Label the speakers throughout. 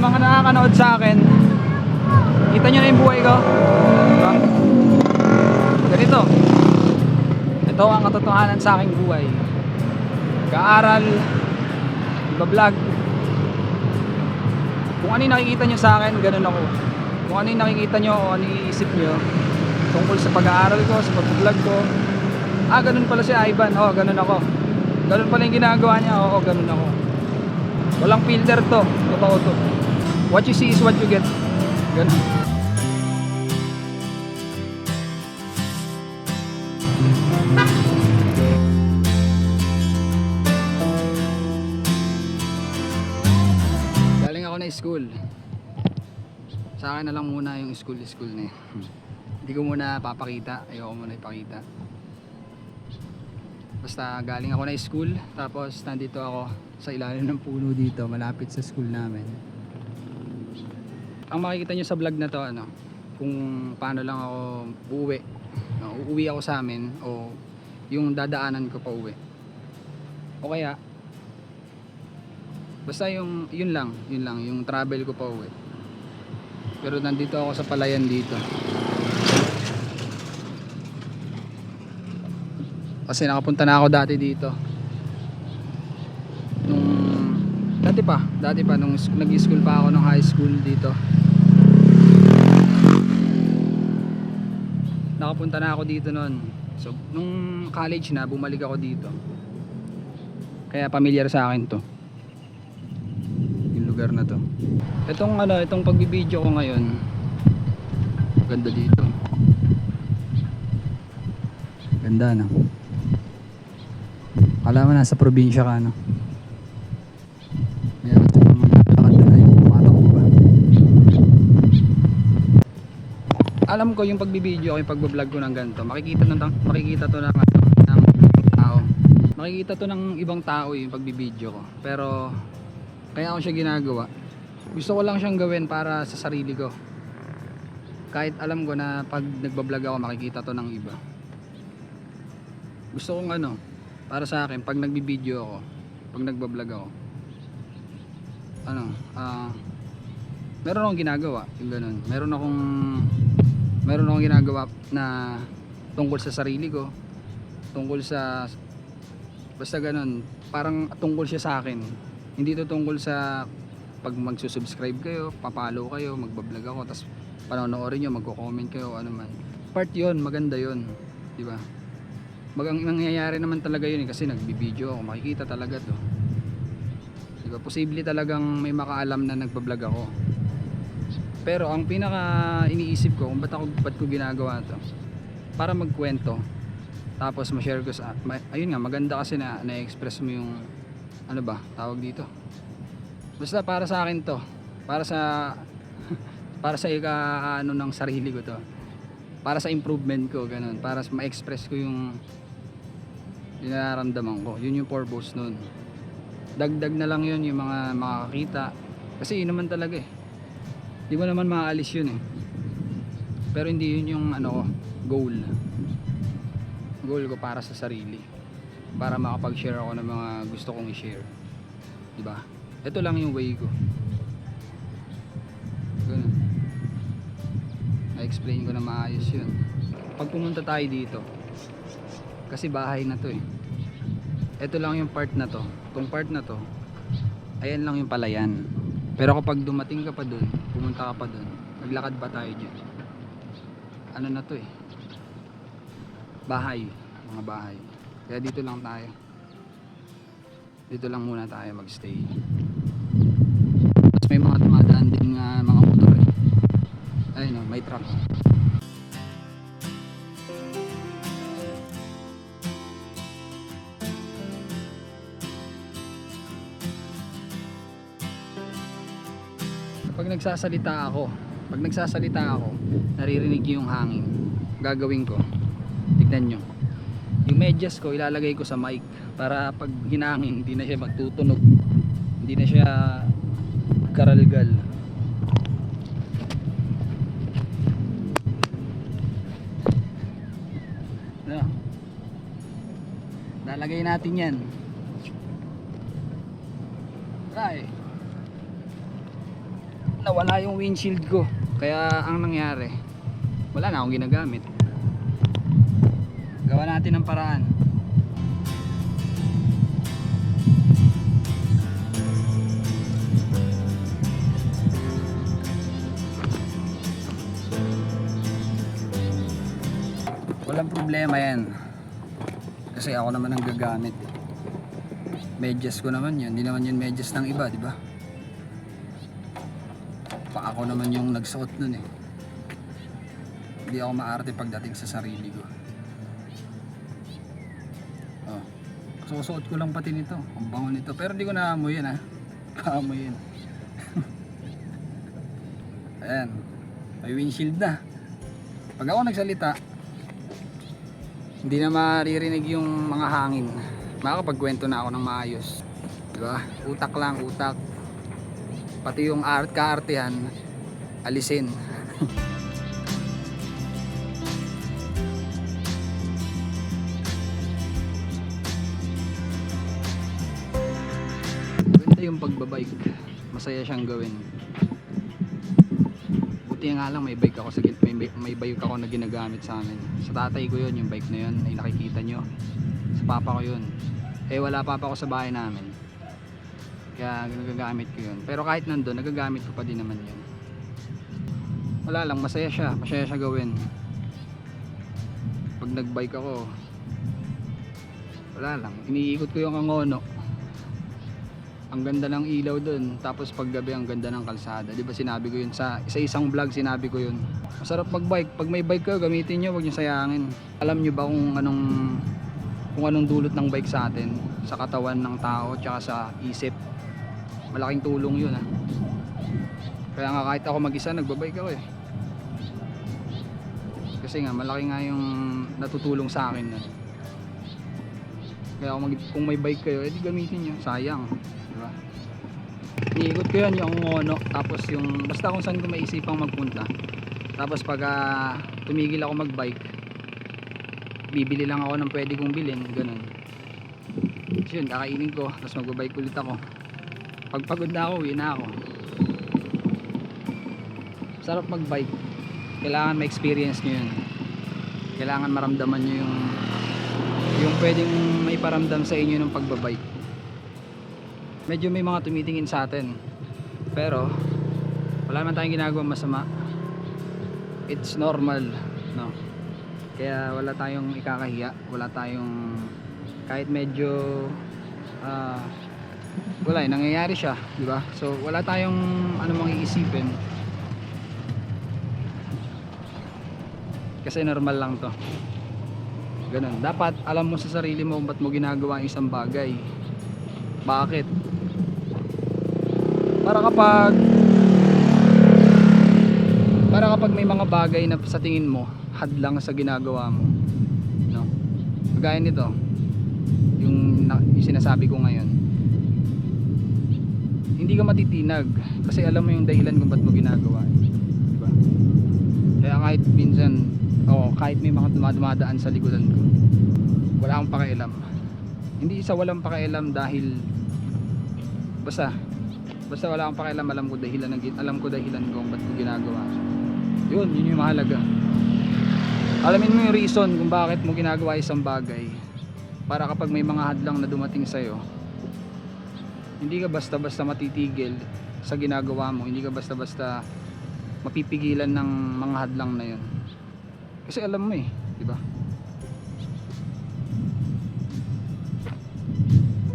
Speaker 1: yung mga nakakanood sa akin, kita nyo na yung buhay ko, diba? Ganito, ito ang katotohanan sa aking buhay. Kaaral, vlog. Kung ano yung nakikita nyo sa akin, ganun ako. Kung ano yung nakikita nyo o ano yung iisip nyo tungkol sa pag-aaral ko, sa pag-vlog ko, ganun pala si Ivan, ganun ako. Ganun pala yung ginagawa niya, ganun ako. Walang filter to, totoo to. What you see is what you get. Ganun. Galing ako na school. Sa akin na lang muna yung school na yun. Hindi ko muna papakita, ayoko muna ipakita. Basta galing ako na school, tapos nandito ako sa ilalim ng puno dito, malapit sa school namin. Ang makikita nyo sa vlog na to, kung paano lang ako uuwi. Uuwi ako sa amin o yung dadaanan ko pa uwi. O kaya, basta yun lang, yung travel ko pa uwi. Pero nandito ako sa palayan dito. Kasi nakapunta na ako dati dito. Dati pa nung nag-school pa ako nung high school dito. Nakapunta na ako dito noon. So nung college na bumalik ako dito. Kaya familiar sa akin 'to. Yung lugar na 'to. Itong pagbibideo ko ngayon. Ganda dito. Ganda no. Alam mo nasa probinsya ka Ayan, alam ko yung pagbibideo ko, yung pagbablog ko ng ganito, makikita to ng tao. Makikita to ng ibang tao yung pagbibideo ko. Pero kaya ako siya ginagawa. Gusto ko lang siyang gawin para sa sarili ko. Kahit alam ko na pag nagbablog ako makikita to ng iba. Gusto kong para sa akin pag nagbibideo ako, pag nagbablog ako, meron akong ginagawa, yung ganun. Meron akong ginagawa na tungkol sa sarili ko, tungkol sa basta ganun, parang tungkol siya sa akin. Hindi to tungkol sa pag magsusubscribe kayo, papalo kayo, magbablog ako, tapos panonoorin nyo, magko-comment kayo, ano man. Part yun, maganda yun, di ba? Nangyayari naman talaga yun kasi nagbibideo ako, makikita talaga to, diba? Posible talagang may makaalam na nagbablog ako. Pero ang pinaka iniisip ko kung ba't ko ginagawa to, para magkwento, tapos ma-share ko sa ayun nga, maganda kasi na na-express mo yung tawag dito, basta para sa akin to, para sa ng sarili ko to, para sa improvement ko, ganun, para ma-express ko yung nararamdaman ko. Yun yung purpose nun. Dagdag na lang yun yung mga makakita, kasi yun naman talaga di mo naman maaalis yun pero hindi yun yung goal ko para sa sarili, para makapag-share ako ng mga gusto kong i-share, diba? Ito lang yung way ko, ganun. Na-explain ko na maayos yun. Pag pumunta tayo dito, kasi bahay na to ito lang yung part na to, tong part na to, ayan lang yung palayan. Pero kapag dumating ka pa dun, pumunta ka pa dun, naglakad pa tayo dyan, na to bahay, mga bahay. Kaya dito lang tayo, dito lang muna tayo magstay. Tapos may mga tumadaan din mga motor ayun may truck. Pag nagsasalita ako, naririnig yung hangin. Gagawin ko, tignan nyo, yung medyas ko ilalagay ko sa mic para pag hinangin hindi na siya magtutunog, hindi na siya karalgal. Lalagay natin yan. Try. nawala yung windshield ko. Kaya ang nangyari, wala na akong ginagamit. Gawa natin ng paraan. Walang problema yan. Kasi ako naman ang gagamit. Medyas ko naman yun. Hindi naman yun medyas ng iba, di ba? Pa ako naman yung nagsuot nun eh. Hindi ako maarte pagdating sa sarili ko. Oh. Susuot ko lang pati nito. Ang bango nito. Pero hindi ko naamoy yan ha. Kaamoy yan. Ayan. May windshield na. Pag ako nagsalita, hindi na maririnig yung mga hangin. Makakapagkwento na ako ng maayos. Diba? Utak lang, utak. Pati yung kaartihan, alisin. Ganda yung pagbabike. Masaya siyang gawin. Buti nga lang may bike ako may bike ako na ginagamit sa amin. Sa tatay ko yun, yung bike na yun ay nakikita nyo. Sa papa ko yun. Eh wala papa ko sa bahay namin. Kaya nagagamit ko yun. Pero kahit nandun, nagagamit ko pa din naman yun. Wala lang, masaya siya gawin. Pag nagbike ako, wala lang, iniikot ko yung Angono. Ang ganda ng ilaw dun. Tapos paggabi ang ganda ng kalsada. Di ba sinabi ko yun sa isang vlog, sinabi ko yun. Masarap magbike. Pag may bike kayo, gamitin nyo, huwag nyo sayangin. Alam nyo ba kung anong dulot ng bike sa atin, sa katawan ng tao tsaka sa isip? Malaking tulong yun ha. Kaya nga kahit ako mag-isa, nagbabike ako eh. Kasi nga malaki nga yung natutulong sa akin. Kaya kung may bike kayo, edi gamitin nyo. Sayang, diba? Iikot ko yun yung Angono. Tapos yung basta kung saan ko maisipang magpunta. Tapos pag tumigil ako magbike, bibili lang ako ng pwede kong bilhin. Ganun. So yun, kakainin ko. Tapos magbabike ulit ako. Pag pagod na ako, uwi na ako. Sarap magbike. Kailangan ma-experience nyo yun. Kailangan maramdaman nyo yung pwedeng may paramdam sa inyo ng pagbabike. Medyo may mga tumitingin sa atin, pero wala naman tayong ginagawang masama. It's normal, no? Kaya wala tayong ikakahiya, wala tayong kahit medyo wala, nangyayari siya, di ba? So wala tayong anumang iisipin. Kasi normal lang to. Ganun. Dapat alam mo sa sarili mo kung ba't mo ginagawa ang isang bagay. Bakit? Para kapag may mga bagay na sa tingin mo hadlang sa ginagawa mo, no? Kagaya nito, yung sinasabi ko ngayon, hindi ka matitinag kasi alam mo yung dahilan kung ba't mo ginagawa, diba? Kaya kahit minsan kahit may mga dumadaan sa likodan ko, wala akong pakialam. Hindi isa walang pakialam dahil basta wala akong pakialam, alam ko dahilan kung ba't ko ginagawa. Yun yung mahalaga. Alamin mo yung reason kung bakit mo ginagawa isang bagay, para kapag may mga hadlang na dumating sa'yo, hindi ka basta-basta matitigil sa ginagawa mo. Hindi ka basta-basta mapipigilan ng mga hadlang na yun. Kasi alam mo eh, di ba?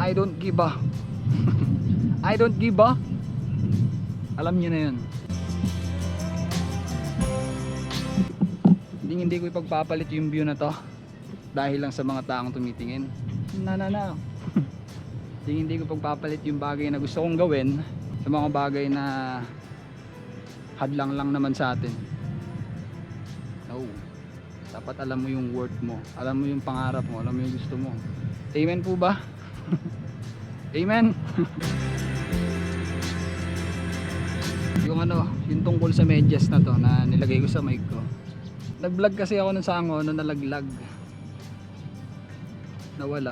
Speaker 1: I don't give a I don't give a. Alam niyo na yun. Hindi ko ipagpapalit yung view na to dahil lang sa mga taong tumitingin. Hindi ko pagpapalit yung bagay na gusto kong gawin sa mga bagay na hadlang lang naman sa atin. No. Dapat alam mo yung worth mo, alam mo yung pangarap mo, alam mo yung gusto mo. Amen po ba? Amen. Yung tungkol sa medyas na to na nilagay ko sa mic ko. Nag-vlog kasi ako ng sango na nalaglag. Nawala.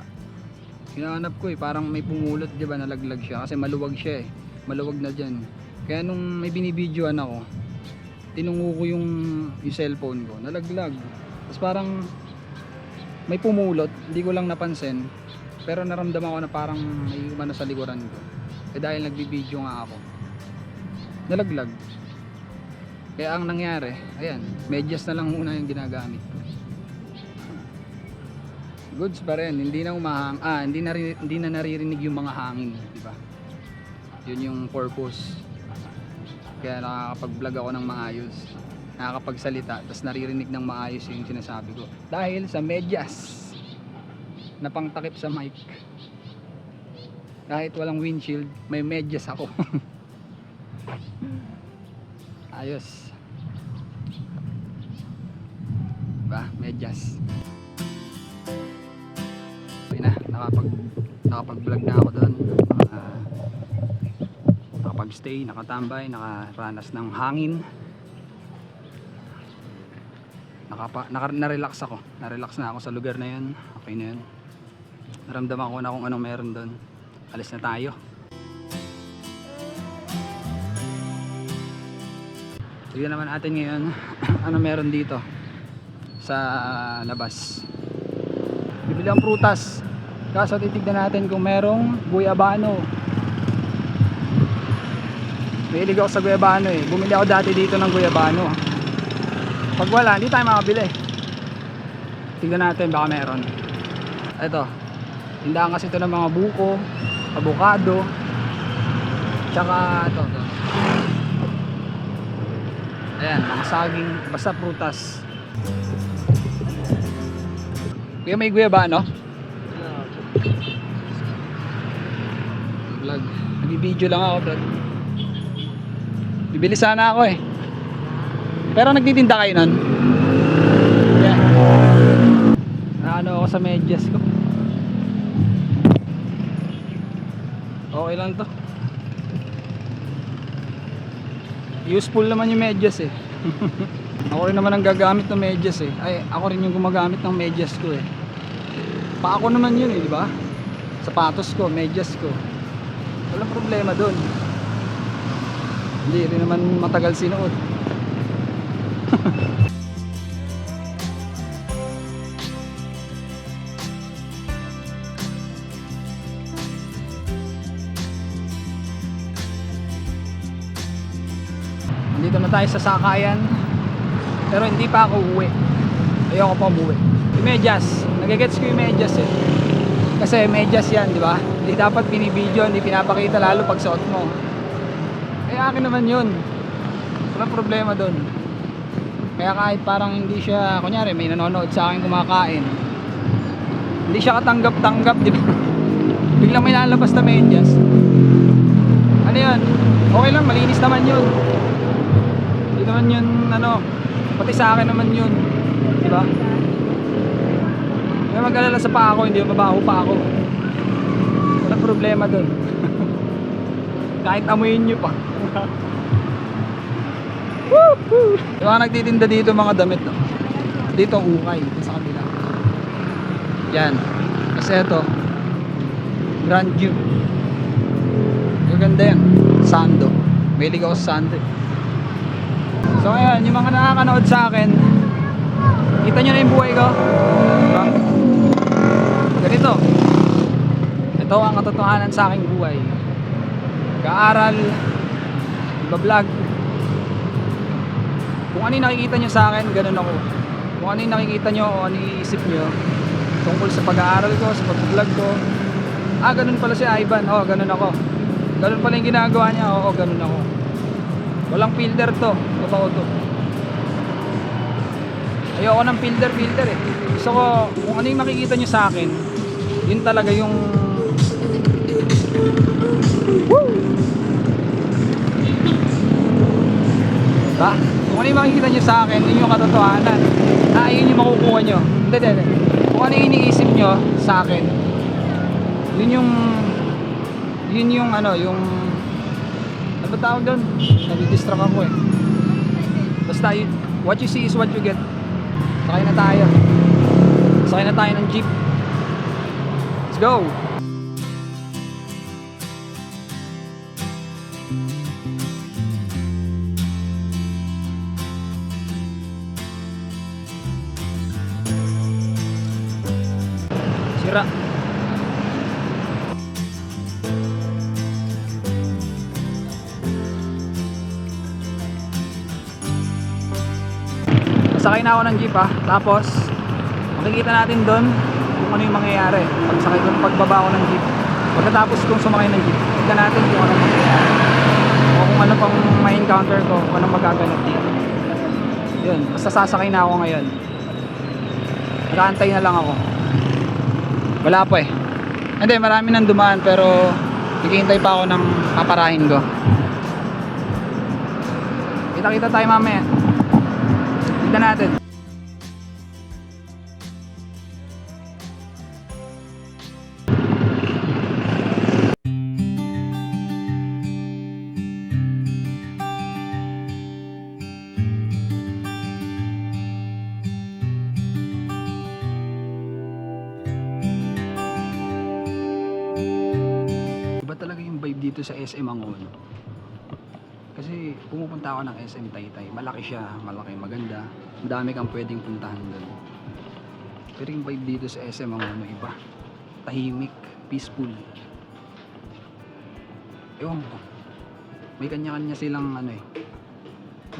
Speaker 1: Hinahanap ko eh, parang may pumulot, 'di ba, nalaglag siya kasi maluwag siya eh. Maluwag na diyan. Kaya nung may binibidyoan ako, tinungo ko yung cellphone ko, nalaglag. Tapos parang may pumulot, hindi ko lang napansin. Pero naramdaman ko na parang may umano sa likuran ko. Eh dahil nagbibideo nga ako, nalaglag. Kaya ang nangyari, ayan, medyas na lang muna yung ginagamit ko. Goods pa rin, hindi na hindi na naririnig yung mga hangin, di ba? Yun yung purpose. Kaya nakakapag-vlog ako ng maayos, nakakapagsalita, tapos naririnig ng maayos yung sinasabi ko. Dahil sa medyas na pangtakip sa mic. Kahit walang windshield, may medyas ako. Ayos. Diba? Medyas. Okay na, nakapag-vlog na ako doon. Nakapag-stay, nakatambay, nakaranas ng hangin. Na-relax ako. Na-relax na ako sa lugar na yun. Okay na yun. Naramdaman ko na kung anong meron doon. Alis na tayo. Tignan naman natin ngayon ano meron dito sa labas. Bibili ang prutas. Kaso titignan natin kung merong guyabano. Mahilig ako sa guyabano eh. Bumili ako dati dito ng guyabano. Pag wala, hindi tayo makabili. Tignan natin baka meron. Ito, tindahan kasi ito ng mga buko, avocado, tsaka ito. Ayan, mga saging, basta prutas. Kaya may guyabano? Vlog. Nag-video lang ako, vlog. Bibili sana ako eh. Pero nagtitinda kayo nun? Yeah. Ano ako sa medyas ko. Okay lang to. Useful naman yung medyas eh. Ako rin naman ang gagamit ng medyas eh. Ay, ako rin yung gumagamit ng medyas ko eh. Pa ako naman yun eh, di ba? Sapatos ko, medyas ko. Walang problema dun. Hindi rin naman matagal sinuot. Dito na tayo sa sakayan. Pero hindi pa ako uwi. Ayoko pa umuwi. Yung medyas, nagigets ko yung medyas eh. Kasi medyas yan, di ba? Hindi dapat binibidyo, hindi pinapakita lalo pag suot mo. Eh akin naman yun. Walang problema dun. Kaya kahit parang hindi siya, kunyari may nanonood sa akin kumakain, hindi siya katanggap-tanggap, di ba? Biglang may lalabas na medyas. Ano yun? Okay lang, malinis naman yun. Hindi naman yun, ano, pati sa akin naman yun. Di ba? May mag-alala sa paa ako, hindi mabaho pa ako. Walang problema dun. Kahit amuyin nyo pa. Yung mga nagtitinda dito mga damit no? Dito ukay, dito sa kabila. Yan. Kasi ito Grand View. Maganda yan. Sando. Mahilig ako sa sando. So ayan, yung mga nakakanood sa akin, kita nyo na yung buhay ko, diba? Ganito. Ito ang katotohanan sa aking buhay. Kaaral, iba-vlog. Kung ano yung nakikita nyo sa akin, ganun ako. Kung ano yung nakikita nyo o ano yung iisip nyo tungkol sa pag-aaral ko, sa pag-vlog ko, ganun pala si Ivan, ganun ako. Ganun pala yung ginagawa niya, ganun ako. Walang filter to, totoo to. Ayoko ng filter eh. Gusto ko, kung ano yung makikita nyo sa akin, yun talaga yung ba? Kung ano yung makikita nyo sa akin, yun yung katotohanan. Yun yung makukuha nyo. Hindi. Kung ano yung iniisip nyo sa akin, yun yung ano ba tawag doon? Nadidistract ako eh. Basta what you see is what you get. Sakay na tayo. Sakay na tayo ng jeep. Let's go! sira. Sakay na ako ng jeep tapos makikita natin doon kung ano yung mangyayari pagbaba ko ng jeep. Pagkatapos kong sumakay ng jeep, tignan natin kung ano mangyayari o kung ano pang may encounter ko, kung anong magaganap dito. Yun, basta sasakay na ako ngayon. Nakaantay na lang ako. Wala pa hindi, marami nang dumaan pero naghihintay pa ako ng paparahin ko. Kita-kita tayo mamaya. Tignan natin. Iba talaga yung vibe dito sa SM Angono. Kasi pumupunta ako ng SM Taytay. Malaki siya, malaki, maganda. Madami kang pwedeng puntahan doon. Pero yung vibe dito sa SM Angono iba. Tahimik, peaceful. Ewan ko. May kanya-kanya silang may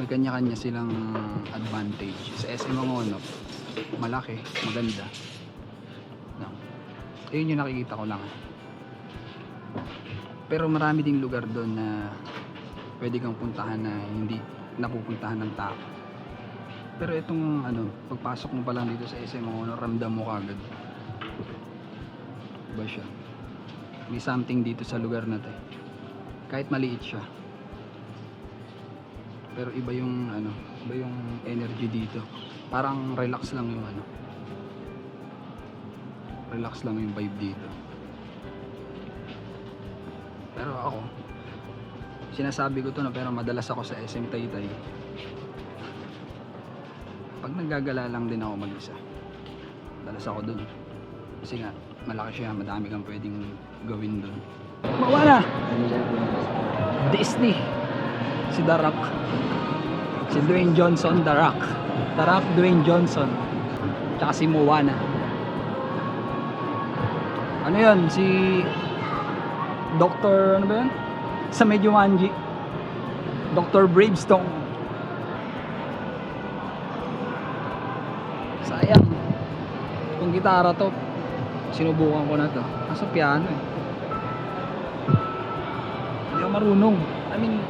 Speaker 1: kanya-kanya silang advantage. Sa SM Angono, malaki, maganda. No. Ayun yung nakikita ko lang. Pero marami ding lugar doon na pwede kang puntahan na hindi napupuntahan ng tao. Pero itong pagpasok mo pa lang dito sa SM Angono, ramdam mo kagad. Iba siya. May something dito sa lugar na to. Kahit maliit siya. Pero iba yung iba yung energy dito. Parang relax lang yung relax lang yung vibe dito. Pero ako, sinasabi ko to na pero madalas ako sa SM Taytay. Pag naggagala lang din ako mag-isa. Madalas ako dun. Kasi nga, malaki siya, madami kang pwedeng gawin dun. Mawala! Disney! Si The Rock. Si Dwayne Johnson, The Rock. The Rock, Dwayne Johnson. Tsaka si Moana. Ano yun? Si Dr. ano ba yun? Sa Jumanji. Dr. Bravestone. Sayang. Itong gitara to, sinubukan ko na to. Nasa piano Hindi ako marunong. I mean,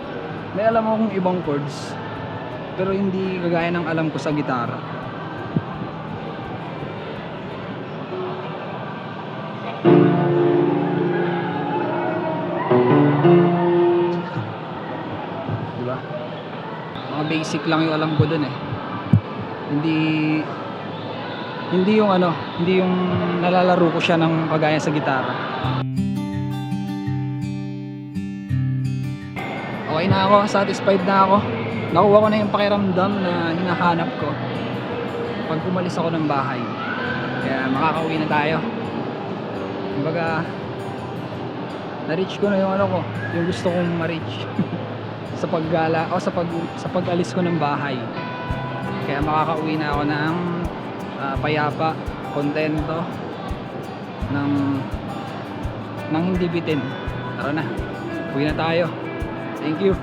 Speaker 1: may alam akong ibang chords. Pero hindi kagaya ng alam ko sa gitara. Diba? Mga basic lang yung alam ko dun Hindi yung hindi yung nalalaro ko siya ng kagaya sa gitara. Okay na ako, satisfied na ako. Nakuha ko na yung pakiramdam na hinahanap ko pag umalis ako ng bahay. Kaya makakauwi na tayo. Kumbaga, na-reach ko na yung yung gusto kong ma-reach sa paggala o sa pag-alis ko ng bahay. Kaya makakauwi na ako ng payapa, kontento, ng hindi bitin. Tara na, uwi na tayo. Thank you.